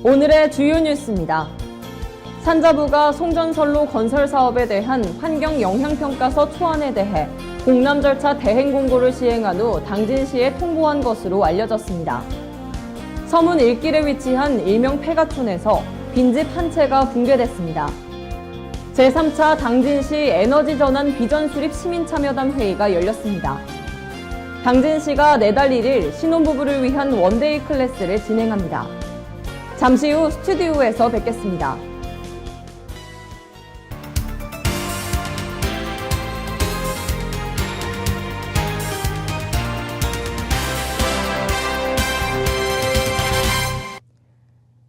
오늘의 주요 뉴스입니다. 산자부가 송전선로 건설 사업에 대한 환경 영향평가서 초안에 대해 공람 절차 대행 공고를 시행한 후 당진시에 통보한 것으로 알려졌습니다. 서문 일길에 위치한 일명 폐가촌에서 빈집 한 채가 붕괴됐습니다. 제3차 당진시 에너지전환 비전수립 시민참여단 회의가 열렸습니다. 당진시가 내달 1일 신혼부부를 위한 원데이 클래스를 진행합니다. 잠시 후 스튜디오에서 뵙겠습니다.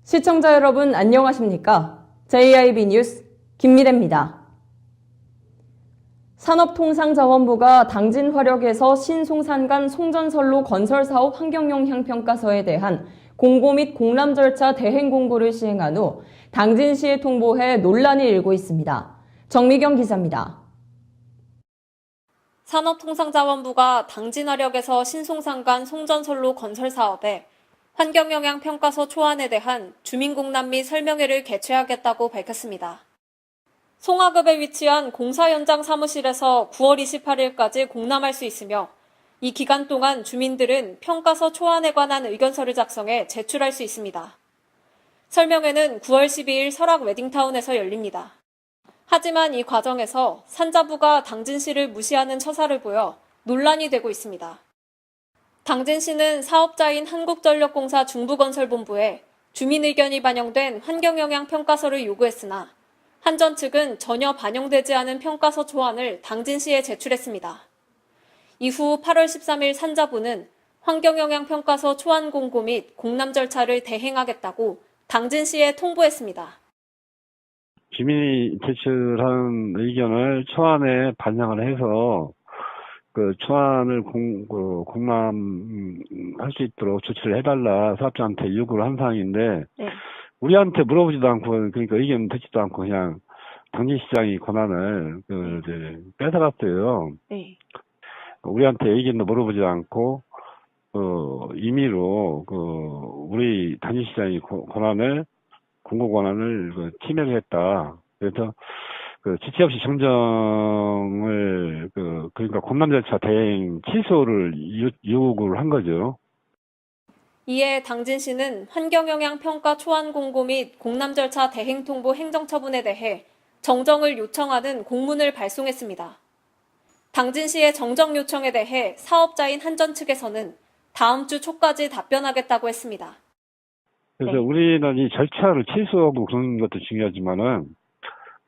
시청자 여러분 안녕하십니까? JIB 뉴스 김미래입니다. 산업통상자원부가 당진화력에서 신송산간 송전선로 건설사업 환경영향평가서에 대한 공고 및 공람 절차 대행 공고를 시행한 후 당진시에 통보해 논란이 일고 있습니다. 정미경 기자입니다. 산업통상자원부가 당진화력에서 신송산간 송전선로 건설 사업에 환경영향평가서 초안에 대한 주민공람 및 설명회를 개최하겠다고 밝혔습니다. 송하급에 위치한 공사 현장 사무실에서 9월 28일까지 공람할 수 있으며 이 기간 동안 주민들은 평가서 초안에 관한 의견서를 작성해 제출할 수 있습니다. 설명회는 9월 12일 설악 웨딩타운에서 열립니다. 하지만 이 과정에서 산자부가 당진시를 무시하는 처사를 보여 논란이 되고 있습니다. 당진시는 사업자인 한국전력공사 중부건설본부에 주민 의견이 반영된 환경영향평가서를 요구했으나 한전 측은 전혀 반영되지 않은 평가서 초안을 당진시에 제출했습니다. 이후 8월 13일 산자부는 환경영향평가서 초안 공고 및 공람 절차를 대행하겠다고 당진시에 통보했습니다. 주민이 제출한 의견을 초안에 반영을 해서 그 초안을 공람할 수 있도록 조치를 해달라 사업자한테 요구를 한 사항인데 네. 우리한테 물어보지도 않고 그러니까 의견 듣지도 않고 그냥 당진시장이 권한을 뺏어갔어요. 네. 우리한테 의견도 물어보지 않고 임의로 우리 당진시장이 공고 권한을 침해를 했다. 그래서 지체 없이 정정을 그러니까 공람 절차 대행 취소를 요구를 한 거죠. 이에 당진시는 환경영향평가 초안 공고 및 공람 절차 대행 통보 행정처분에 대해 정정을 요청하는 공문을 발송했습니다. 당진시의 정정 요청에 대해 사업자인 한전 측에서는 다음 주 초까지 답변하겠다고 했습니다. 그래서 우리는 이 절차를 취소하고 그런 것도 중요하지만은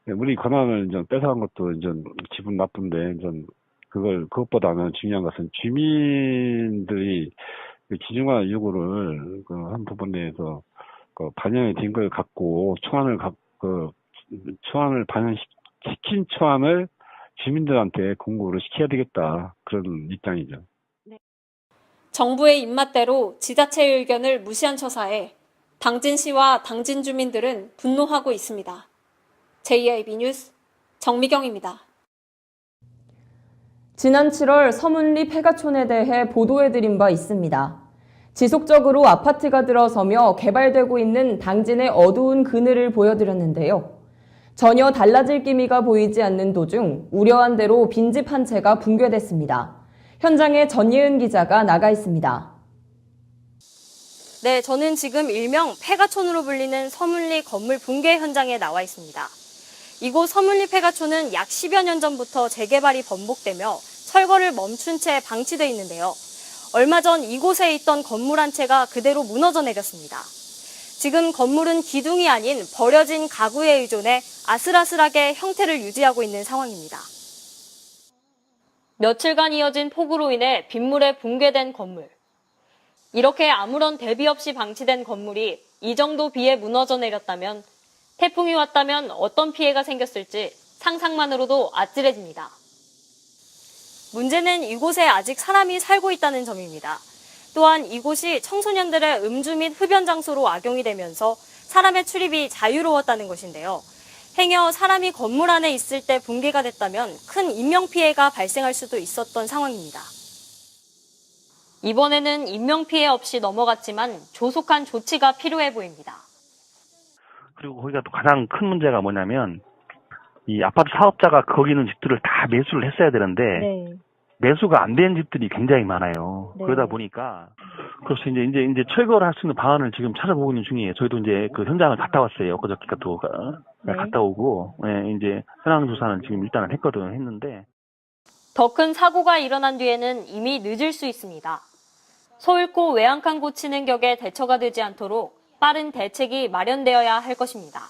우리 권한을 이제 뺏어간 것도 이제 기분 나쁜데 그것보다는 중요한 것은 주민들이 기중한 요구를 한 부분에서 반영이 된 걸 갖고 초안을 반영시킨 초안을 주민들한테 공고를 시켜야 되겠다 그런 입장이죠. 네. 정부의 입맛대로 지자체의 의견을 무시한 처사에 당진시와 당진 주민들은 분노하고 있습니다. JIB 뉴스 정미경입니다. 지난 7월 서문리 폐가촌에 대해 보도해드린 바 있습니다. 지속적으로 아파트가 들어서며 개발되고 있는 당진의 어두운 그늘을 보여드렸는데요. 전혀 달라질 기미가 보이지 않는 도중 우려한 대로 빈집 한 채가 붕괴됐습니다. 현장에 전예은 기자가 나가 있습니다. 네, 저는 지금 일명 폐가촌으로 불리는 서문리 건물 붕괴 현장에 나와 있습니다. 이곳 서문리 폐가촌은 약 10여 년 전부터 재개발이 번복되며 철거를 멈춘 채 방치돼 있는데요. 얼마 전 이곳에 있던 건물 한 채가 그대로 무너져 내렸습니다. 지금 건물은 기둥이 아닌 버려진 가구에 의존해 아슬아슬하게 형태를 유지하고 있는 상황입니다. 며칠간 이어진 폭우로 인해 빗물에 붕괴된 건물. 이렇게 아무런 대비 없이 방치된 건물이 이 정도 비에 무너져 내렸다면 태풍이 왔다면 어떤 피해가 생겼을지 상상만으로도 아찔해집니다. 문제는 이곳에 아직 사람이 살고 있다는 점입니다. 또한 이곳이 청소년들의 음주 및 흡연 장소로 악용이 되면서 사람의 출입이 자유로웠다는 것인데요. 행여 사람이 건물 안에 있을 때 붕괴가 됐다면 큰 인명피해가 발생할 수도 있었던 상황입니다. 이번에는 인명피해 없이 넘어갔지만 조속한 조치가 필요해 보입니다. 그리고 거기가 또 가장 큰 문제가 뭐냐면 이 아파트 사업자가 거기 있는 집들을 다 매수를 했어야 되는데 네. 매수가 안 된 집들이 굉장히 많아요. 네. 그러다 보니까 그래서 이제 철거를 할 수 있는 방안을 지금 찾아보고 있는 중이에요. 저희도 이제 그 현장을 갔다 왔어요. 그저께가 또 네. 갔다 오고 이제 현황 조사는 지금 일단은 했는데 더 큰 사고가 일어난 뒤에는 이미 늦을 수 있습니다. 서울고 외양간 고치는 격에 대처가 되지 않도록 빠른 대책이 마련되어야 할 것입니다.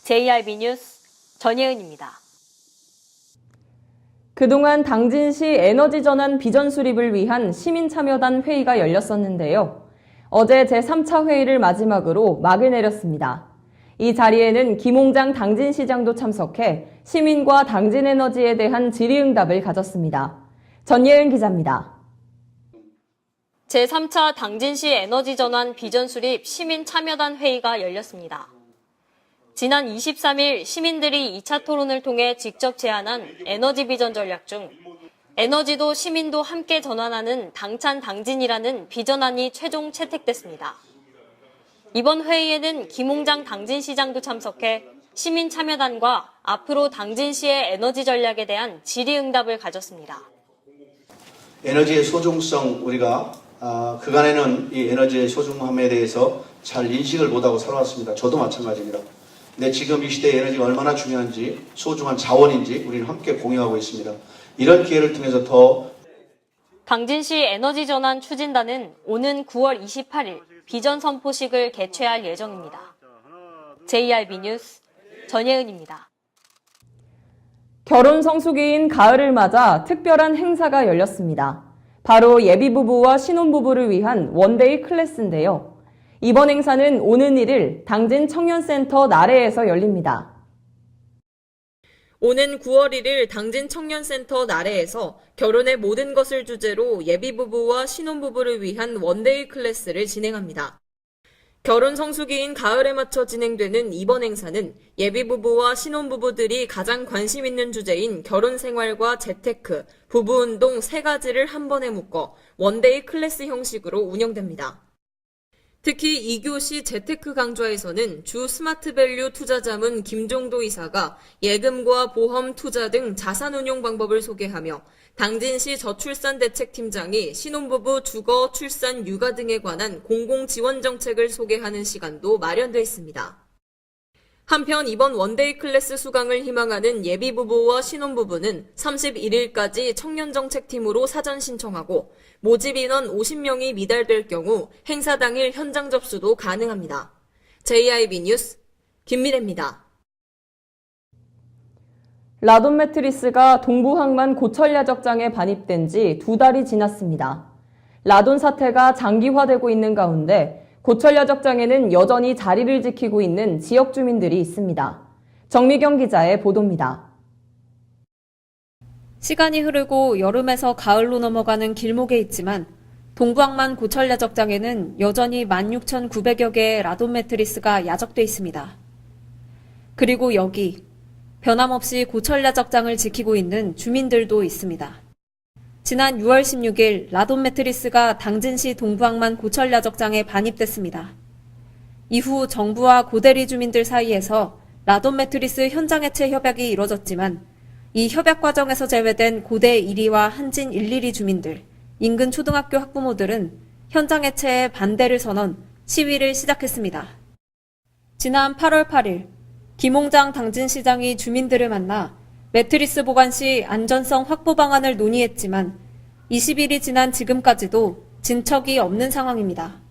JRB 뉴스 전예은입니다. 그동안 당진시 에너지 전환 비전 수립을 위한 시민참여단 회의가 열렸었는데요. 어제 제3차 회의를 마지막으로 막을 내렸습니다. 이 자리에는 김홍장 당진시장도 참석해 시민과 당진에너지에 대한 질의응답을 가졌습니다. 전예은 기자입니다. 제3차 당진시 에너지 전환 비전 수립 시민 참여단 회의가 열렸습니다. 지난 23일 시민들이 2차 토론을 통해 직접 제안한 에너지 비전 전략 중 에너지도 시민도 함께 전환하는 당찬 당진이라는 비전안이 최종 채택됐습니다. 이번 회의에는 김홍장 당진시장도 참석해 시민 참여단과 앞으로 당진시의 에너지 전략에 대한 질의응답을 가졌습니다. 에너지의 소중성 우리가 그간에는 이 에너지의 소중함에 대해서 잘 인식을 못하고 살아왔습니다. 저도 마찬가지입니다. 근데 지금 이 시대에 에너지가 얼마나 중요한지 소중한 자원인지 우리는 함께 공유하고 있습니다. 이런 기회를 통해서 더 당진시 에너지 전환 추진단은 오는 9월 28일 비전 선포식을 개최할 예정입니다. JRB 뉴스 전예은입니다. 결혼 성수기인 가을을 맞아 특별한 행사가 열렸습니다. 바로 예비부부와 신혼부부를 위한 원데이 클래스인데요. 이번 행사는 오는 1일 당진 청년센터 나래에서 열립니다. 오는 9월 1일 당진 청년센터 나래에서 결혼의 모든 것을 주제로 예비부부와 신혼부부를 위한 원데이 클래스를 진행합니다. 결혼 성수기인 가을에 맞춰 진행되는 이번 행사는 예비부부와 신혼부부들이 가장 관심 있는 주제인 결혼 생활과 재테크, 부부운동 세 가지를 한 번에 묶어 원데이 클래스 형식으로 운영됩니다. 특히 2교시 재테크 강좌에서는 주 스마트밸류 투자자문 김종도 이사가 예금과 보험, 투자 등 자산운용 방법을 소개하며 당진시 저출산대책팀장이 신혼부부 주거, 출산, 육아 등에 관한 공공지원 정책을 소개하는 시간도 마련돼 있습니다. 한편 이번 원데이 클래스 수강을 희망하는 예비부부와 신혼부부는 31일까지 청년정책팀으로 사전 신청하고 모집 인원 50명이 미달될 경우 행사 당일 현장 접수도 가능합니다. JIB 뉴스 김미래입니다. 라돈 매트리스가 동부항만 고철야적장에 반입된 지 2달이 지났습니다. 라돈 사태가 장기화되고 있는 가운데 고철야적장에는 여전히 자리를 지키고 있는 지역 주민들이 있습니다. 정미경 기자의 보도입니다. 시간이 흐르고 여름에서 가을로 넘어가는 길목에 있지만 동부항만 고철야적장에는 여전히 16,900여 개의 라돈 매트리스가 야적돼 있습니다. 그리고 여기 변함없이 고철야적장을 지키고 있는 주민들도 있습니다. 지난 6월 16일 라돈 매트리스가 당진시 동부항만 고철야적장에 반입됐습니다. 이후 정부와 고대리 주민들 사이에서 라돈 매트리스 현장 해체 협약이 이뤄졌지만 이 협약 과정에서 제외된 고대 1위와 한진 11위 주민들, 인근 초등학교 학부모들은 현장 해체에 반대를 선언, 시위를 시작했습니다. 지난 8월 8일 김홍장 당진시장이 주민들을 만나 매트리스 보관 시 안전성 확보 방안을 논의했지만 20일이 지난 지금까지도 진척이 없는 상황입니다.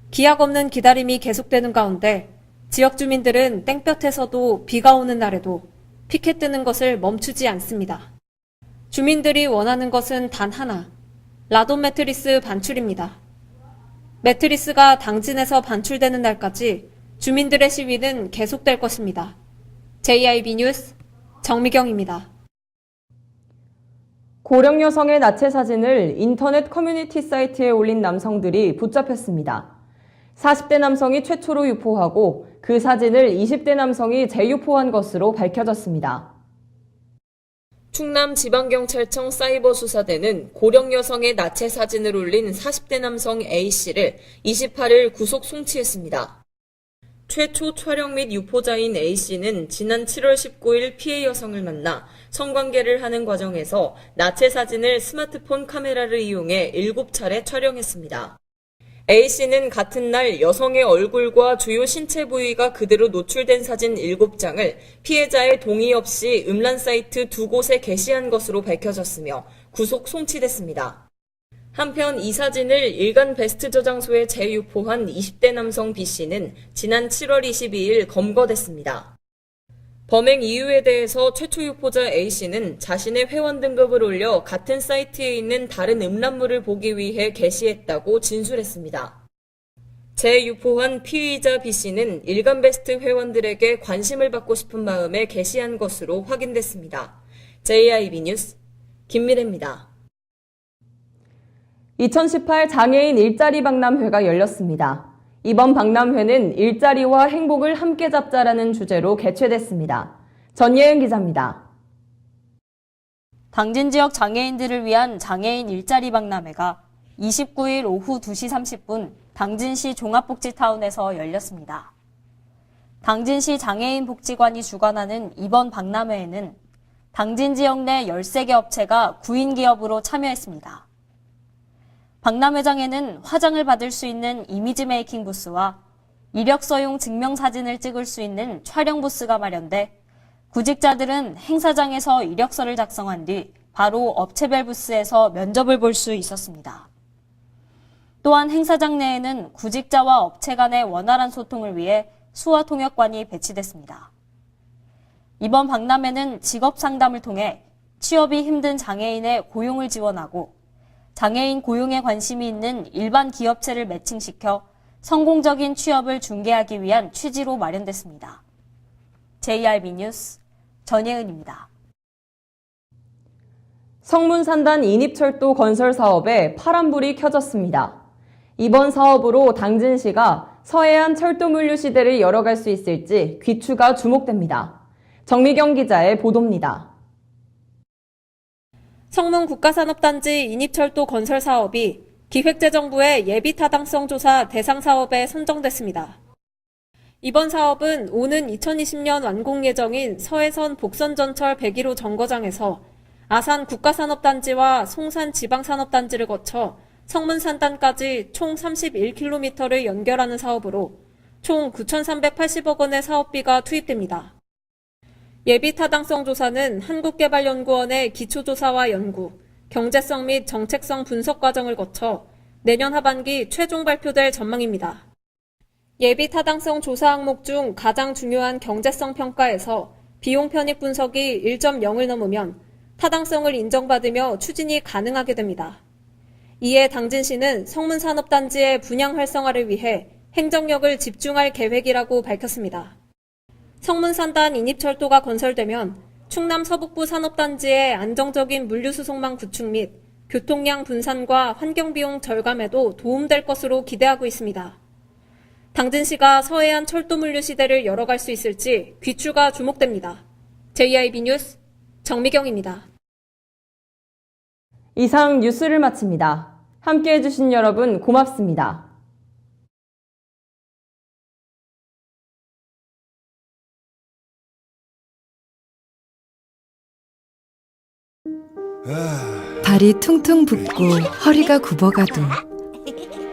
기약 없는 기다림이 계속되는 가운데 지역 주민들은 땡볕에서도 비가 오는 날에도 피켓 뜨는 것을 멈추지 않습니다. 주민들이 원하는 것은 단 하나, 라돈 매트리스 반출입니다. 매트리스가 당진에서 반출되는 날까지 주민들의 시위는 계속될 것입니다. JIB 뉴스 정미경입니다. 고령 여성의 나체 사진을 인터넷 커뮤니티 사이트에 올린 남성들이 붙잡혔습니다. 40대 남성이 최초로 유포하고 그 사진을 20대 남성이 재유포한 것으로 밝혀졌습니다. 충남지방경찰청 사이버수사대는 고령 여성의 나체 사진을 올린 40대 남성 A씨를 28일 구속 송치했습니다. 최초 촬영 및 유포자인 A씨는 지난 7월 19일 피해 여성을 만나 성관계를 하는 과정에서 나체 사진을 스마트폰 카메라를 이용해 7차례 촬영했습니다. A씨는 같은 날 여성의 얼굴과 주요 신체 부위가 그대로 노출된 사진 7장을 피해자의 동의 없이 음란 사이트 2곳에 게시한 것으로 밝혀졌으며 구속 송치됐습니다. 한편 이 사진을 일간 베스트 저장소에 재유포한 20대 남성 B씨는 지난 7월 22일 검거됐습니다. 범행 이유에 대해서 최초 유포자 A씨는 자신의 회원 등급을 올려 같은 사이트에 있는 다른 음란물을 보기 위해 게시했다고 진술했습니다. 재유포한 피의자 B씨는 일간 베스트 회원들에게 관심을 받고 싶은 마음에 게시한 것으로 확인됐습니다. JIB 뉴스 김미래입니다. 2018 장애인 일자리 박람회가 열렸습니다. 이번 박람회는 일자리와 행복을 함께 잡자라는 주제로 개최됐습니다. 전예은 기자입니다. 당진 지역 장애인들을 위한 장애인 일자리 박람회가 29일 오후 2시 30분 당진시 종합복지타운에서 열렸습니다. 당진시 장애인복지관이 주관하는 이번 박람회에는 당진 지역 내 13개 업체가 구인 기업으로 참여했습니다. 박람회장에는 화장을 받을 수 있는 이미지 메이킹 부스와 이력서용 증명사진을 찍을 수 있는 촬영 부스가 마련돼 구직자들은 행사장에서 이력서를 작성한 뒤 바로 업체별 부스에서 면접을 볼 수 있었습니다. 또한 행사장 내에는 구직자와 업체 간의 원활한 소통을 위해 수화통역관이 배치됐습니다. 이번 박람회는 직업 상담을 통해 취업이 힘든 장애인의 고용을 지원하고 장애인 고용에 관심이 있는 일반 기업체를 매칭시켜 성공적인 취업을 중개하기 위한 취지로 마련됐습니다. JRB 뉴스 전예은입니다. 성문산단 인입철도 건설 사업에 파란불이 켜졌습니다. 이번 사업으로 당진시가 서해안 철도물류 시대를 열어갈 수 있을지 귀추가 주목됩니다. 정미경 기자의 보도입니다. 성문 국가산업단지 인입철도 건설 사업이 기획재정부의 예비타당성 조사 대상 사업에 선정됐습니다. 이번 사업은 오는 2020년 완공 예정인 서해선 복선전철 101호 정거장에서 아산 국가산업단지와 송산 지방산업단지를 거쳐 성문산단까지 총 31km를 연결하는 사업으로 총 9,380억 원의 사업비가 투입됩니다. 예비타당성 조사는 한국개발연구원의 기초조사와 연구, 경제성 및 정책성 분석 과정을 거쳐 내년 하반기 최종 발표될 전망입니다. 예비타당성 조사 항목 중 가장 중요한 경제성 평가에서 비용 편익 분석이 1.0을 넘으면 타당성을 인정받으며 추진이 가능하게 됩니다. 이에 당진시는 성문산업단지의 분양 활성화를 위해 행정력을 집중할 계획이라고 밝혔습니다. 성문산단 인입철도가 건설되면 충남 서북부 산업단지의 안정적인 물류수송망 구축 및 교통량 분산과 환경비용 절감에도 도움될 것으로 기대하고 있습니다. 당진시가 서해안 철도물류 시대를 열어갈 수 있을지 귀추가 주목됩니다. JIB 뉴스 정미경입니다. 이상 뉴스를 마칩니다. 함께해 주신 여러분 고맙습니다. 발이 퉁퉁 붓고 허리가 굽어가도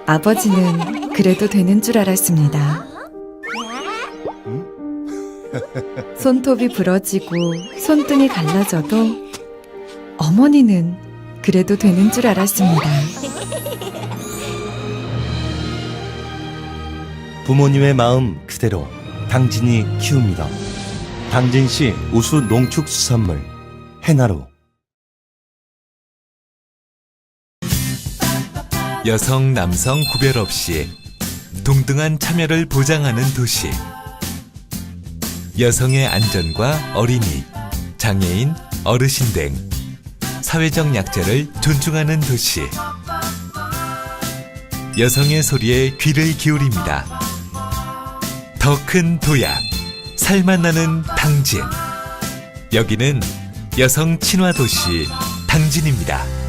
아버지는 그래도 되는 줄 알았습니다. 손톱이 부러지고 손등이 갈라져도 어머니는 그래도 되는 줄 알았습니다. 부모님의 마음 그대로 당진이 키웁니다. 당진시 우수 농축수산물 해나루. 여성, 남성 구별 없이 동등한 참여를 보장하는 도시. 여성의 안전과 어린이, 장애인, 어르신 등 사회적 약자를 존중하는 도시. 여성의 소리에 귀를 기울입니다. 더 큰 도약, 살맛나는 당진. 여기는 여성 친화 도시 당진입니다.